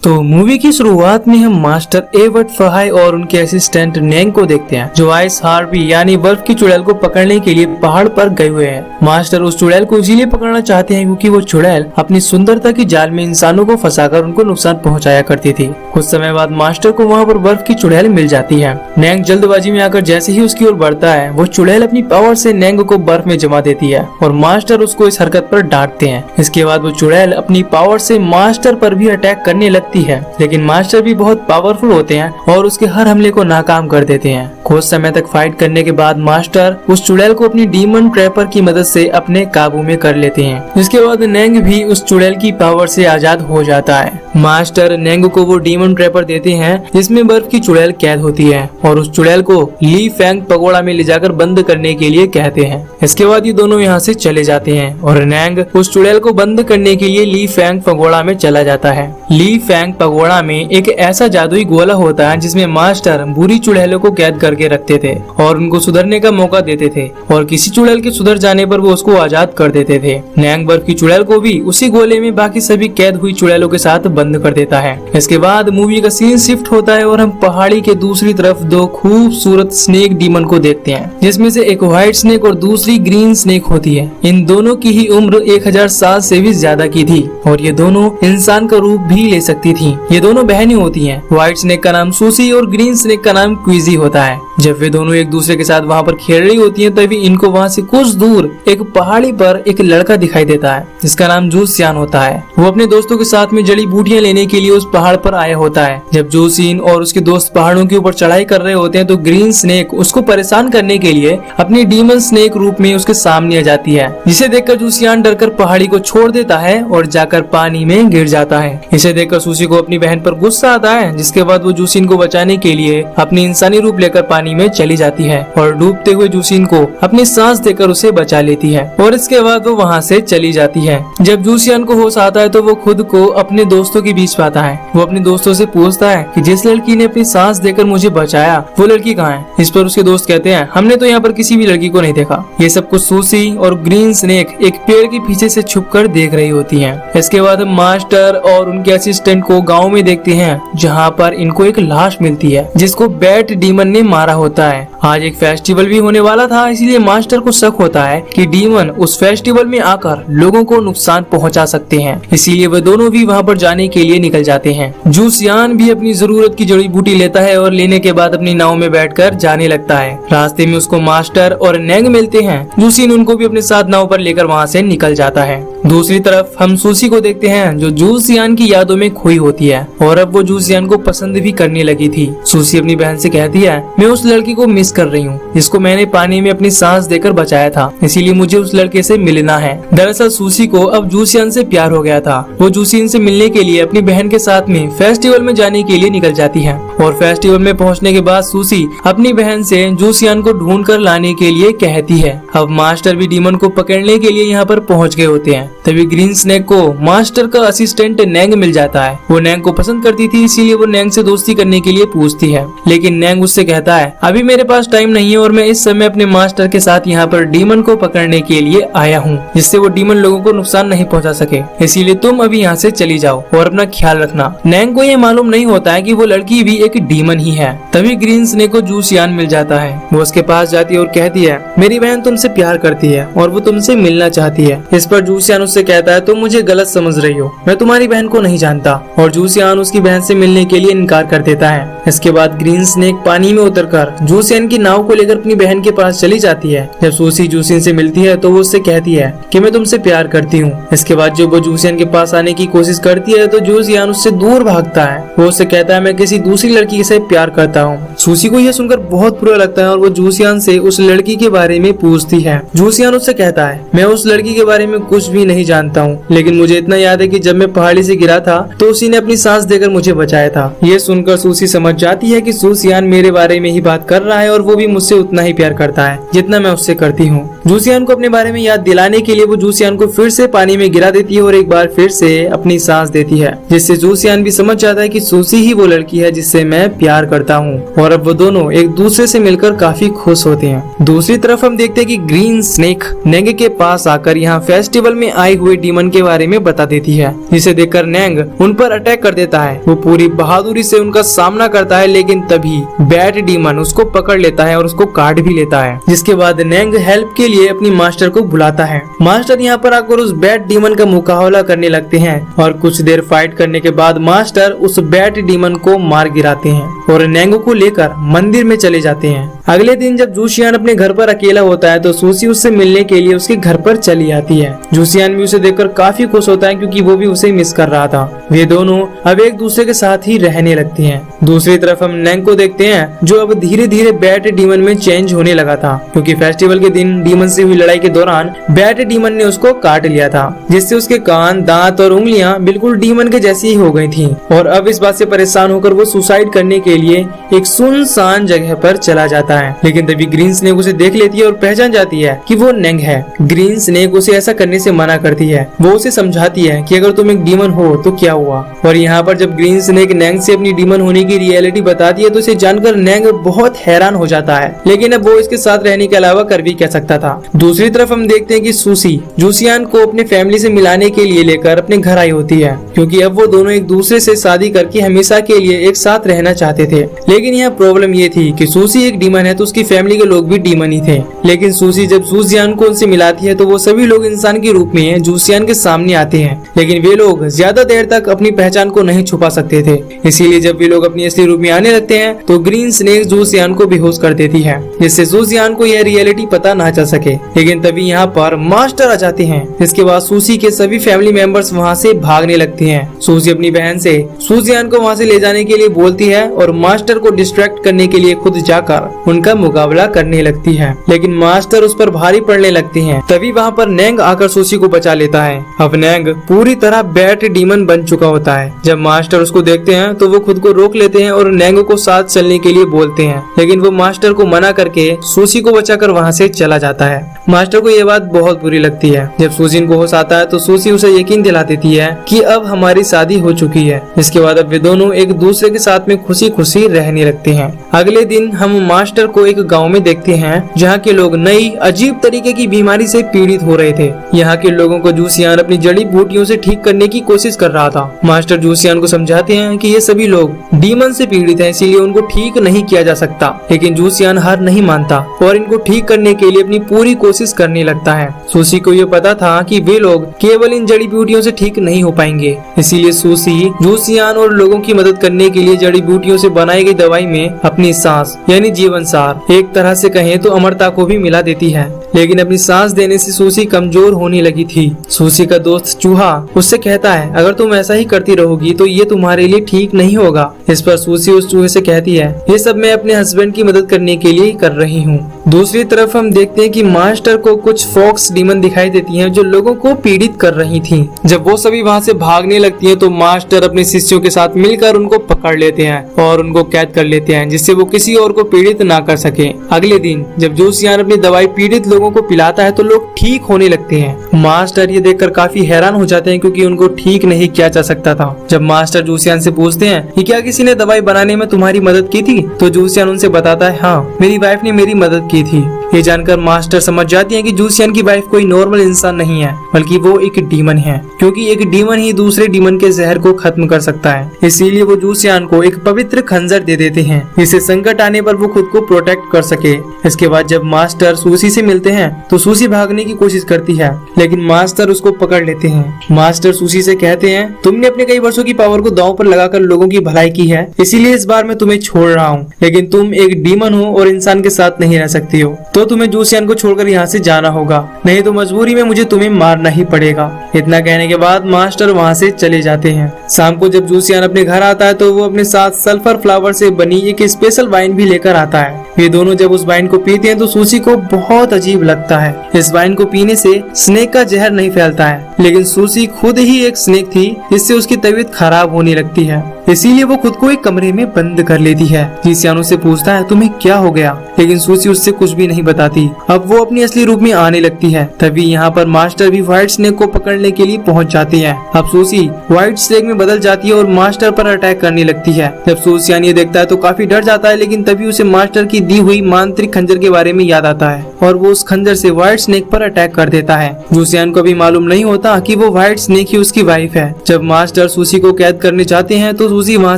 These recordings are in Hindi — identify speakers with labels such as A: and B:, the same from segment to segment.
A: तो मूवी की शुरुआत में हम मास्टर एवर्ट फहाई और उनके असिस्टेंट नेंग को देखते हैं, जो आइस हार्पी यानी बर्फ की चुड़ैल को पकड़ने के लिए पहाड़ पर गए हुए हैं। मास्टर उस चुड़ैल को इसीलिए पकड़ना चाहते हैं क्योंकि वो चुड़ैल अपनी सुंदरता की जाल में इंसानों को फंसाकर उनको नुकसान पहुंचाया करती थी। कुछ समय बाद मास्टर को वहाँ पर बर्फ की चुड़ैल मिल जाती है। नेंग जल्दबाजी में आकर जैसे ही उसकी ओर बढ़ता है, वो चुड़ैल अपनी पावर से नेंग को बर्फ में जमा देती है और मास्टर उसको इस हरकत पर डांटते हैं। इसके बाद वो चुड़ैल अपनी पावर से मास्टर पर भी अटैक करने लगती है, लेकिन मास्टर भी बहुत पावरफुल होते हैं और उसके हर हमले को नाकाम कर देते हैं। कुछ समय तक फाइट करने के बाद मास्टर उस चुड़ैल को अपनी डीमन ट्रैपर की मदद से अपने काबू में कर लेते हैं। इसके बाद नेंग भी उस चुड़ैल की पावर से आजाद हो जाता है। मास्टर नेंग को वो डीमन ट्रैपर देते हैं जिसमें बर्फ की चुड़ैल कैद होती है और उस चुड़ैल को ली फैंग पगोड़ा में ले जाकर बंद करने के लिए कहते हैं। इसके बाद ये दोनों यहाँ से चले जाते हैं और नेंग उस चुड़ैल को बंद करने के लिए ली फैंग पगोड़ा में चला जाता है। ली फैंग पगोड़ा में एक ऐसा जादुई गोला होता है जिसमें मास्टर बुरी चुड़ैलों को कैद करके रखते थे और उनको सुधरने का मौका देते थे और किसी चुड़ैल के सुधर जाने पर वो उसको आजाद कर देते थे। नेंग बर्फ की चुड़ैल को भी उसी गोले में बाकी सभी कैद हुई चुड़ैलों के साथ बंद कर देता है। इसके बाद मूवी का सीन शिफ्ट होता है और हम पहाड़ी के दूसरी तरफ दो खूबसूरत स्नेक डीमन को देखते हैं, जिसमें से एक व्हाइट स्नेक और दूसरी ग्रीन स्नेक होती है। इन दोनों की ही उम्र 1000 साल से भी ज्यादा की थी और ये दोनों इंसान का रूप भी ले सकती थी। ये दोनों बहनें होती हैं। व्हाइट स्नेक का नाम सूसी और ग्रीन स्नेक का नाम क्विजी होता है। जब वे दोनों एक दूसरे के साथ वहाँ पर खेल रही होती हैं, तभी इनको वहाँ से कुछ दूर एक पहाड़ी पर एक लड़का दिखाई देता है जिसका नाम जूसियान होता है। वो अपने दोस्तों के साथ में जड़ी बूटियां लेने के लिए उस पहाड़ पर आया होता है। जब जूसिन और उसके दोस्त पहाड़ों के ऊपर चढ़ाई कर रहे होते हैं तो ग्रीन स्नेक उसको परेशान करने के लिए अपनी डीमन स्नेक रूप में उसके सामने आ जाती है, जिसे देखकर जूसियान डरकर पहाड़ी को छोड़ देता है और जाकर पानी में गिर जाता है। इसे देखकर सूसी को अपनी बहन पर गुस्सा आता है, जिसके बाद वो जूसिन को बचाने के लिए अपनी इंसानी रूप लेकर पानी में चली जाती है और डूबते हुए जूसिन को अपनी सांस देकर उसे बचा लेती है और इसके बाद वो वहाँ से चली जाती है। जब जूसियान को होश आता है तो वो खुद को अपने दोस्तों के बीच पाता है। वो अपने दोस्तों से पूछता है कि जिस लड़की ने अपनी सांस देकर मुझे बचाया वो लड़की कहाँ है। इस पर उसके दोस्त कहते हैं, हमने तो यहाँ पर किसी भी लड़की को नहीं देखा। ये सब कुछ सूसी और ग्रीन स्नेक एक पेड़ के पीछे से छुपकर देख रही होती हैं। इसके बाद हम मास्टर और उनके असिस्टेंट को गाँव में देखते हैं, जहाँ पर इनको एक लाश मिलती है जिसको बैट डीमन ने मारा होता है। आज एक फेस्टिवल भी होने वाला था, इसलिए मास्टर को शक होता है कि डीमन उस फेस्टिवल में आकर लोगों को नुकसान पहुंचा सकते हैं, इसीलिए वे दोनों भी वहां पर जाने के लिए निकल जाते हैं। जूसियान भी अपनी जरूरत की जड़ी बूटी लेता है और लेने के बाद अपनी नाव में बैठकर जाने लगता है। रास्ते में उसको मास्टर और नेंग मिलते हैं। जूसिन उनको भी अपने साथ नाव पर लेकर वहाँ से निकल जाता है। दूसरी तरफ हम सूसी को देखते हैं, जो जूसियान की यादों में खोई होती है और अब वो जूसियान को पसंद भी करने लगी थी। सूसी अपनी बहन से कहती है, मैं उस लड़की को मिस कर रही हूँ जिसको मैंने पानी में अपनी सांस देकर बचाया था, इसीलिए मुझे उस लड़के से मिलना है। दरअसल सूसी को अब जूसियान से प्यार हो गया था। वो जूसियान से मिलने के लिए अपनी बहन के साथ में फेस्टिवल में जाने के लिए निकल जाती है और फेस्टिवल में पहुँचने के बाद सूसी अपनी बहन से जूसियान को ढूंढ कर लाने के लिए कहती है। अब मास्टर भी डीमन को पकड़ने के लिए यहाँ पर पहुँच गए होते हैं। तभी ग्रीन स्नेक को मास्टर का असिस्टेंट नेंग मिल जाता है। वो नेंग को पसंद करती थी, इसीलिए वो नेंग से दोस्ती करने के लिए पूछती है, लेकिन नेंग उससे कहता है, अभी मेरे पास टाइम नहीं है और मैं इस समय अपने मास्टर के साथ यहाँ पर डीमन को पकड़ने के लिए आया हूँ, जिससे वो डीमन लोगों को नुकसान नहीं पहुँचा सके, इसीलिए तुम अभी यहाँ से चली जाओ और अपना ख्याल रखना। नेंग को ये मालूम नहीं होता है कि वो लड़की भी एक डीमन ही है। तभी ग्रीन स्नेक को जूसियान मिल जाता है। वो उसके पास जाती है और कहती है, मेरी बहन तुमसे प्यार करती है और वो तुमसे मिलना चाहती है। इस पर जूसियान उससे कहता है, तुम मुझे गलत समझ रही हो, मैं तुम्हारी बहन को नहीं जानता, और जूसियान उसकी बहन से मिलने के लिए इनकार कर देता है। इसके बाद ग्रीन स्नेक पानी में उतरकर जूसियान की नाव को लेकर अपनी बहन के पास चली जाती है। जब सूसी जूसियन से मिलती है तो वो उससे कहती है कि मैं तुमसे प्यार करती हूँ। इसके बाद जब वो जूसियन के पास आने की कोशिश करती है तो जूसियन उससे दूर भागता है। वो उससे कहता है, मैं किसी दूसरी लड़की से प्यार करता हूँ। सूसी को यह सुनकर बहुत बुरा लगता है और वो जूसियन से उस लड़की के बारे में पूछती है। जूसियन उससे कहता है, मैं उस लड़की के बारे में कुछ भी नहीं जानता हूँ, लेकिन मुझे इतना याद है कि जब मैं पहाड़ी से गिरा था तो उसी ने अपनी सांस देकर मुझे बचाया था। ये सुनकर सूसी समझ जाती है कि जूसियन मेरे बारे में ही बात कर रहा है और वो भी मुझसे उतना ही प्यार करता है जितना मैं उससे करती हूँ। जूसियन को अपने बारे में याद दिलाने के लिए वो जूसियन को फिर से पानी में गिरा देती है और एक बार फिर से अपनी सांस देती है, जिससे जूसियन भी समझ जाता है कि सूसी ही वो लड़की है जिससे मैं प्यार करता हूँ और अब वो दोनों एक दूसरे से मिलकर काफी खुश होते हैं। दूसरी तरफ हम देखते हैं कि ग्रीन स्नेक नेंग के पास आकर यहाँ फेस्टिवल में आए हुए डीमन के बारे में बता देती है, जिसे देखकर नैंग उन पर अटैक कर देता है। वो पूरी बहादुरी से उनका सामना करता है, लेकिन तभी बैट डीमन उसको पकड़ लेता है और उसको काट भी लेता है। जिसके बाद नैंग हेल्प के लिए अपनी मास्टर को बुलाता है। मास्टर यहाँ पर आकर उस बैट डीमन का मुकाबला करने लगते हैं और कुछ देर फाइट करने के बाद मास्टर उस बैट डीमन को मार गिराते हैं और नैंग को लेकर मंदिर में चले जाते हैं। अगले दिन जब जूशियान अपने घर पर अकेला होता है तो सूसी उससे मिलने के लिए उसके घर पर चली आती है। जूशियान भी उसे देखकर काफी खुश होता है, क्योंकि वो भी उसे मिस कर रहा था। वे दोनों अब एक दूसरे के साथ ही रहने लगती हैं। दूसरी तरफ हम नैंग को देखते हैं, जो अब धीरे धीरे बैट डीमन में चेंज होने लगा था, क्योंकि फेस्टिवल के दिन डीमन से हुई लड़ाई के दौरान बैट डीमन ने उसको काट लिया था, जिससे उसके कान, दांत और उंगलियां बिल्कुल डीमन के जैसी ही हो गई थी। और अब इस बात से परेशान होकर वो सुसाइड करने के लिए एक सुनसान जगह पर चला जाता है। लेकिन तभी ग्रीन स्नेक उसे देख लेती है और पहचान जाती है कि वो नैंग है। ग्रीन स्नेक उसे ऐसा करने से मना करती है। वो उसे समझाती है कि अगर तुम एक डीमन हो तो क्या हुआ। और यहाँ पर जब ग्रीन स्नेक नैंग से अपनी डीमन होने की रियलिटी बताती है तो इसे जानकर नैंग बहुत हैरान हो जाता है, लेकिन अब वो इसके साथ रहने के अलावा कर भी क्या सकता था। दूसरी तरफ हम देखते हैं कि सूसी जूसियान को अपने फैमिली से मिलाने के लिए लेकर अपने घर आई होती है, क्योंकि अब वो दोनों एक दूसरे से शादी करके हमेशा के लिए एक साथ रहना चाहते थे। लेकिन यहाँ प्रॉब्लम ये थी कि सूसी एक डीमन है तो उसकी फैमिली के लोग भी डीमन ही थे। लेकिन सूसी जब जूसियान को उनसे मिलाती है तो वो सभी लोग इंसान के रूप में जूसियान के सामने आते हैं, लेकिन वे लोग ज्यादा देर तक अपनी पहचान को नहीं छुपा सकते थे। इसीलिए जब वे लोग अपनी असली रूप में आने लगते हैं तो ग्रीन स्नेक जूसियान को बेहोश कर देती है, जिससे जूसियान को यह रियलिटी पता ना चल सके। लेकिन तभी यहाँ पर मास्टर आ जाते हैं। इसके बाद सूसी के सभी फैमिली मेंबर्स वहाँ से भागने लगते हैं। सूसी अपनी बहन से जूसियान को वहाँ से ले जाने के लिए बोलती है और मास्टर को डिस्ट्रैक्ट करने के लिए खुद जाकर उनका मुकाबला करने लगती है, लेकिन मास्टर उस पर भारी पड़ने लगती हैं। तभी वहाँ पर नैंग आकर सूसी को बचा लेता है। अब नैंग पूरी तरह बैट डीमन बन चुका होता है। जब मास्टर उसको देखते हैं तो वो खुद को रोक लेते हैं और नैंग को साथ चलने के लिए बोलते हैं, लेकिन वो मास्टर को मना करके सूसी को बचाकर वहाँ से चला जाता है। मास्टर को ये बात बहुत बुरी लगती है। जब सूसी को होश आता है तो सूसी उसे यकीन दिला देती है कि अब हमारी शादी हो चुकी है। इसके बाद अब वे दोनों एक दूसरे के साथ में खुशी खुशी रहने लगते हैं। अगले दिन हम मास्टर को एक गांव में देखते हैं, जहाँ के लोग नई अजीब तरीके की बीमारी से पीड़ित हो रहे थे। यहाँ के लोगों को जूसियान अपनी जड़ी बूटियों से ठीक करने की कोशिश कर रहा था। मास्टर जूसियान को समझाते हैं कि ये सभी लोग डीमन से पीड़ित हैं, इसीलिए उनको ठीक नहीं किया जा सकता। लेकिन जूसियान हार नहीं मानता और इनको ठीक करने के लिए अपनी पूरी कोशिश करने लगता है। सूसी को ये पता था कि वे लोग केवल इन जड़ी बूटियों से ठीक नहीं हो पाएंगे, इसीलिए सूसी जूसियान और लोगों की मदद करने के लिए जड़ी बूटियों से बनाई गई दवाई में अपनी सांस यानी जीवन सार, एक तरह से कहें तो अमरता को भी मिला देती है। लेकिन अपनी सांस देने से सूसी कमजोर होने लगी थी। सूसी का दोस्त चूहा उससे कहता है, अगर तुम ऐसा ही करती रहोगी तो ये तुम्हारे लिए ठीक नहीं होगा। इस पर सूसी उस चूहे से कहती है, ये सब मैं अपने हस्बैंड की मदद करने के लिए कर रही हूँ। दूसरी तरफ हम देखते हैं कि मास्टर को कुछ फॉक्स डीमन दिखाई देती हैं जो लोगों को पीड़ित कर रही थी। जब वो सभी वहाँ से भागने लगती हैं तो मास्टर अपने शिष्यों के साथ मिलकर उनको पकड़ लेते हैं और उनको कैद कर लेते हैं, जिससे वो किसी और को पीड़ित ना कर सके। अगले दिन जब जूसियान अपनी दवाई पीड़ित लोगों को पिलाता है तो लोग ठीक होने लगते हैं। मास्टर ये देखकर काफी हैरान हो जाते हैं, क्योंकि उनको ठीक नहीं किया जा सकता था। जब मास्टर जूसियान से पूछते हैं कि क्या किसी ने दवाई बनाने में तुम्हारी मदद की थी, तो जूसियान उनसे बताता है, हाँ मेरी वाइफ ने मेरी मदद की थी। ये जानकर मास्टर समझ जाती हैं कि जूसियान की वाइफ कोई नॉर्मल इंसान नहीं है, बल्कि वो एक डीमन है, क्योंकि एक डीमन ही दूसरे डीमन के जहर को खत्म कर सकता है। इसीलिए वो जूसियान को एक पवित्र खंजर दे देते हैं, जिससे संकट आने पर वो खुद को प्रोटेक्ट कर सके। इसके बाद जब मास्टर सूसी से मिलते हैं तो सूसी भागने की कोशिश करती है, लेकिन मास्टर उसको पकड़ लेते हैं। मास्टर सूसी से कहते हैं, तुमने अपने कई वर्षों की पावर को दांव पर लगाकर लोगों की भलाई की है, इसीलिए इस बार मैं तुम्हें छोड़ रहा हूँ। लेकिन तुम एक डीमन हो और इंसान के साथ नहीं रह सकती हो, तो तुम्हें जूसियान को छोड़कर यहाँ से जाना होगा, नहीं तो मजबूरी में मुझे तुम्हें मारना ही पड़ेगा। इतना कहने के बाद मास्टर वहाँ से चले जाते हैं। शाम को जब जूसियान अपने घर आता है तो वो अपने साथ सल्फर फ्लावर से बनी एक स्पेशल वाइन भी लेकर आता है। ये दोनों जब उस वाइन को पीते हैं तो सूसी को बहुत अजीब लगता है। इस वाइन को पीने से स्नेक का जहर नहीं फैलता है, लेकिन सूसी खुद ही एक स्नेक थी, जिससे उसकी तबीयत खराब होने लगती है। इसीलिए वो खुद को एक कमरे में बंद कर लेती है। जीसियान उससे पूछता है तुम्हें क्या हो गया, लेकिन सूसी उससे कुछ भी नहीं बताती। अब वो अपनी असली रूप में आने लगती है। तभी यहाँ पर मास्टर भी व्हाइट स्नेक को पकड़ने के लिए पहुँच जाती है। अब सूसी व्हाइट स्नेक में बदल जाती है और मास्टर पर अटैक करने लगती है। जब सूसियान ये देखता है तो काफी डर जाता है, लेकिन तभी उसे मास्टर की दी हुई मांत्रिक खंजर के बारे में याद आता है और वो उस खंजर से व्हाइट स्नेक पर अटैक कर देता है। जूसियान को भी मालूम नहीं होता कि वो व्हाइट स्नेक ही उसकी वाइफ है। जब मास्टर सूसी को कैद करने जाते हैं तो सूसी वहाँ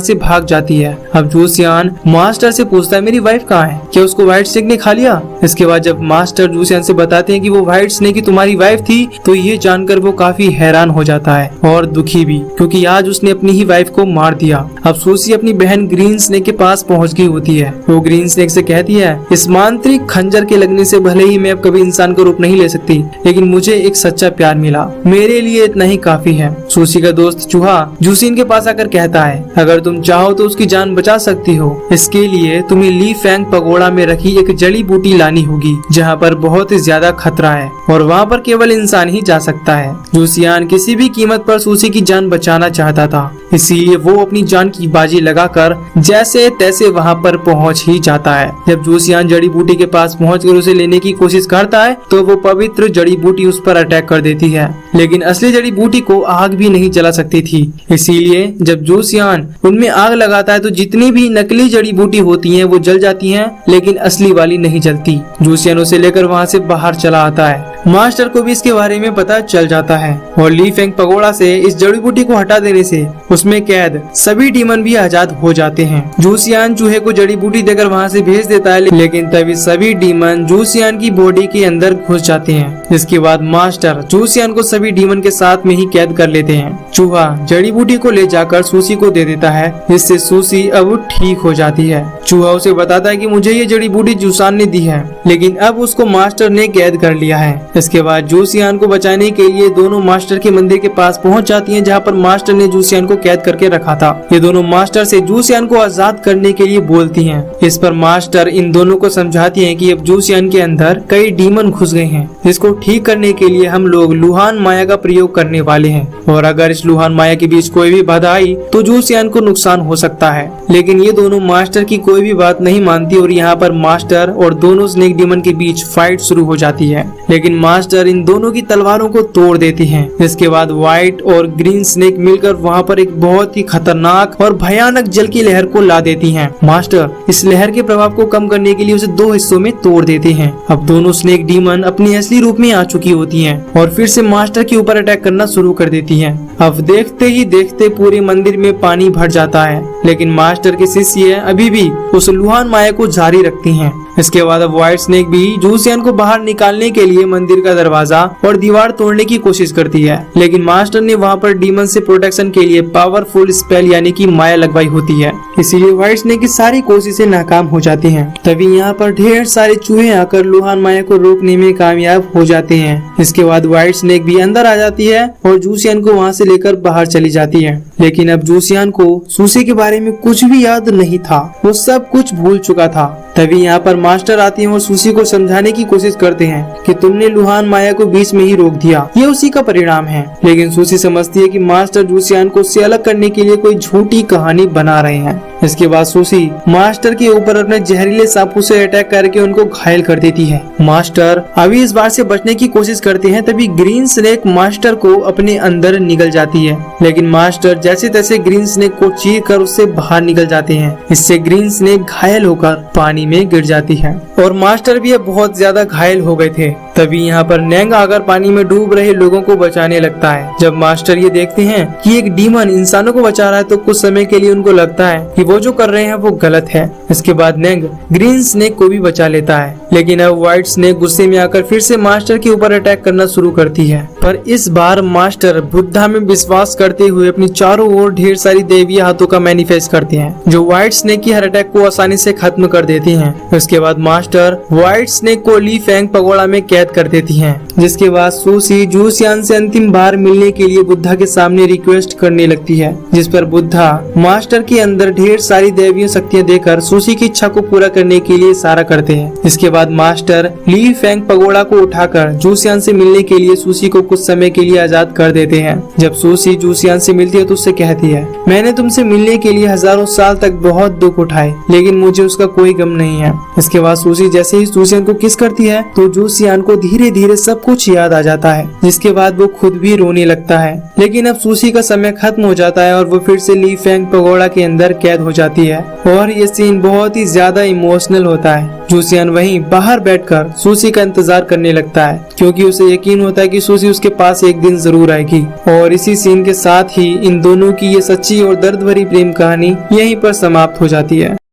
A: से भाग जाती है। अब जूसियान मास्टर से पूछता है मेरी वाइफ कहाँ है, क्या उसको व्हाइट स्नेक ने खा लिया। इसके बाद जब मास्टर जूसियान से बताते हैं कि वो व्हाइट स्नेक ही तुम्हारी वाइफ थी, तो ये जानकर वो काफी हैरान हो जाता है और दुखी भी, क्योंकि आज उसने अपनी ही वाइफ को मार दिया। अब सूसी अपनी बहन ग्रीन स्नेक के पास पहुँच गई होती है। वो ग्रीन स्नेक से कहती है इस मांत्रिक खंजर के लगने से भले ही मैं अब कभी इंसान का रूप नहीं ले सकती, लेकिन मुझे एक सच्चा प्यार मिला, मेरे लिए इतना ही काफी है। सूसी का दोस्त चूहा जूसिन के पास आकर कहता है अगर तुम चाहो तो उसकी जान बचा सकती हो, इसके लिए तुम्हें ली फैंग पगोड़ा में रखी एक जड़ी बूटी लानी होगी जहाँ पर बहुत ही ज्यादा खतरा है और वहाँ पर केवल इंसान ही जा सकता है। जूसियान किसी भी कीमत पर सूसी की जान बचाना चाहता था, इसीलिए वो अपनी जान की बाजी लगाकर जैसे तैसे वहाँ पर पहुँच ही जाता है। जब जूसियान जड़ी बूटी के पास पहुंचकर उसे लेने की कोशिश करता है तो वो पवित्र जड़ी बूटी उस पर अटैक कर देती है, लेकिन असली जड़ी बूटी को आग भी नहीं जला सकती थी। इसीलिए जब जूसियान उनमें आग लगाता है तो जितनी भी नकली जड़ी बूटी होती हैं वो जल जाती हैं, लेकिन असली वाली नहीं जलती। जूसियान उसे लेकर वहाँ से बाहर चला आता है। मास्टर को भी इसके बारे में पता चल जाता है और ली फैंग पगोड़ा से इस जड़ी बूटी को हटा देने से उसमें कैद सभी डीमन भी आजाद हो जाते हैं। जूसियान चूहे को जड़ी बूटी देकर वहाँ से भेज देता है, लेकिन तभी सभी डीमन जूसियान की बॉडी के अंदर घुस जाते हैं। जिसके बाद मास्टर जूसियान को सभी डीमन के साथ में ही कैद कर लेते हैं। चूहा जड़ी बूटी को ले जाकर सूसी को दे देता है, जिससे सूसी अब ठीक हो जाती है। चूहा उसे बताता है कि मुझे ये जड़ी बूटी जूसियान ने दी है, लेकिन अब उसको मास्टर ने कैद कर लिया है। इसके बाद जूसियान को बचाने के लिए दोनों मास्टर के मंदिर के पास पहुंच जाती हैं, जहां पर मास्टर ने जूसियान को कैद करके रखा था। ये दोनों मास्टर से जूसियान को आजाद करने के लिए बोलती हैं। इस पर मास्टर इन दोनों को समझाती हैं कि अब जूसियान के अंदर कई डीमन घुस गए हैं, जिसको ठीक करने के लिए हम लोग लुहान माया का प्रयोग करने वाले हैं, और अगर इस लुहान माया के बीच कोई भी बाधा आई तो जूसियान को नुकसान हो सकता है। लेकिन ये दोनों मास्टर की कोई भी बात नहीं मानती और यहाँ पर मास्टर और दोनों स्नेक डीमन के बीच फाइट शुरू हो जाती है, लेकिन मास्टर इन दोनों की तलवारों को तोड़ देती हैं। इसके बाद व्हाइट और ग्रीन स्नेक मिलकर वहाँ पर एक बहुत ही खतरनाक और भयानक जल की लहर को ला देती हैं। मास्टर इस लहर के प्रभाव को कम करने के लिए उसे दो हिस्सों में तोड़ देते हैं। अब दोनों स्नेक डीमन अपने असली रूप में आ चुकी होती हैं और फिर से मास्टर के ऊपर अटैक करना शुरू कर देती हैं। अब देखते ही देखते पूरे मंदिर में पानी भर जाता है, लेकिन मास्टर के शिष्य अभी भी उस लुहान माया को जारी रखती हैं। इसके बाद अब व्हाइट स्नेक भी जूसियान को बाहर निकालने के लिए मंदिर का दरवाजा और दीवार तोड़ने की कोशिश करती है, लेकिन मास्टर ने वहाँ पर डीमन से प्रोटेक्शन के लिए पावरफुल स्पेल यानी कि माया लगवाई होती है, इसीलिए व्हाइट स्नेक की सारी कोशिशें नाकाम हो जाती हैं। तभी यहाँ पर ढेर सारे चूहे आकर लुहान माया को रोकने में कामयाब हो जाते हैं। इसके बाद व्हाइट स्नेक भी अंदर आ जाती है और जूसियान को वहाँ से लेकर बाहर चली जाती है, लेकिन अब जूसियान को सूसी के बारे में कुछ भी याद नहीं था, वो सब कुछ भूल चुका था। तभी यहाँ पर मास्टर आते हैं और सूसी को समझाने की कोशिश करते हैं कि तुमने लुहान माया को बीच में ही रोक दिया, ये उसी का परिणाम है। लेकिन सूसी समझती है कि मास्टर जूसियान को उससे अलग करने के लिए कोई झूठी कहानी बना रहे हैं। इसके बाद सूसी मास्टर के ऊपर अपने जहरीले सांपों से अटैक करके उनको घायल कर देती है। मास्टर अभी इस बार से बचने की कोशिश करते हैं, तभी ग्रीन स्नेक मास्टर को अपने अंदर निगल जाती है, लेकिन मास्टर जैसे तैसे ग्रीन स्नेक को चीर कर उससे बाहर निकल जाते हैं। इससे ग्रीन स्नेक घायल होकर पानी में गिर जाती है और मास्टर भी बहुत ज्यादा घायल हो गए थे। तभी यहाँ पर नैंग आकर पानी में डूब रहे लोगों को बचाने लगता है। जब मास्टर ये देखते हैं कि एक डीमन इंसानों को बचा रहा है तो कुछ समय के लिए उनको लगता है कि वो जो कर रहे हैं वो गलत है। इसके बाद नैंग ग्रीन स्नेक को भी बचा लेता है, लेकिन अब व्हाइट स्नेक गुस्से में आकर फिर से मास्टर के ऊपर अटैक करना शुरू करती है। पर इस बार मास्टर बुद्धा में विश्वास करते हुए अपनी चारों ओर ढेर सारी दैवीय हाथों का मैनिफेस्ट करते हैं, जो व्हाइट स्नेक की हर अटैक को आसानी से खत्म कर देती हैं। उसके बाद मास्टर व्हाइट स्नेक को ली फैंग पगोड़ा में कैद कैद कर देती हैं। जिसके बाद सूसी जूसियान से अंतिम बार मिलने के लिए बुद्धा के सामने रिक्वेस्ट करने लगती है, जिस पर बुद्धा मास्टर के अंदर ढेर सारी दैवीय शक्तियां देकर सूसी की इच्छा को पूरा करने के लिए इशारा करते हैं। इसके बाद मास्टर ली फेंग पगोड़ा को उठाकर जूसियान से मिलने के लिए सूसी को कुछ समय के लिए आजाद कर देते हैं। जब सूसी जूसियान से मिलती है तो उससे कहती है, मैंने तुमसे मिलने के लिए हजारों साल तक बहुत दुख उठाए, लेकिन मुझे उसका कोई गम नहीं है। इसके बाद सूसी जैसे ही जूसियान को किस करती है तो जूसियान को धीरे धीरे सब कुछ याद आ जाता है, जिसके बाद वो खुद भी रोने लगता है। लेकिन अब सूसी का समय खत्म हो जाता है और वो फिर से ली फेंग पगोड़ा के अंदर कैद हो जाती है और ये सीन बहुत ही ज्यादा इमोशनल होता है। जूसियान वहीं बाहर बैठकर सूसी का इंतजार करने लगता है, क्योंकि उसे यकीन होता है कि सूसी उसके पास एक दिन जरूर आएगी। और इसी सीन के साथ ही इन दोनों की ये सच्ची और दर्द भरी प्रेम कहानी यहीं पर समाप्त हो जाती है।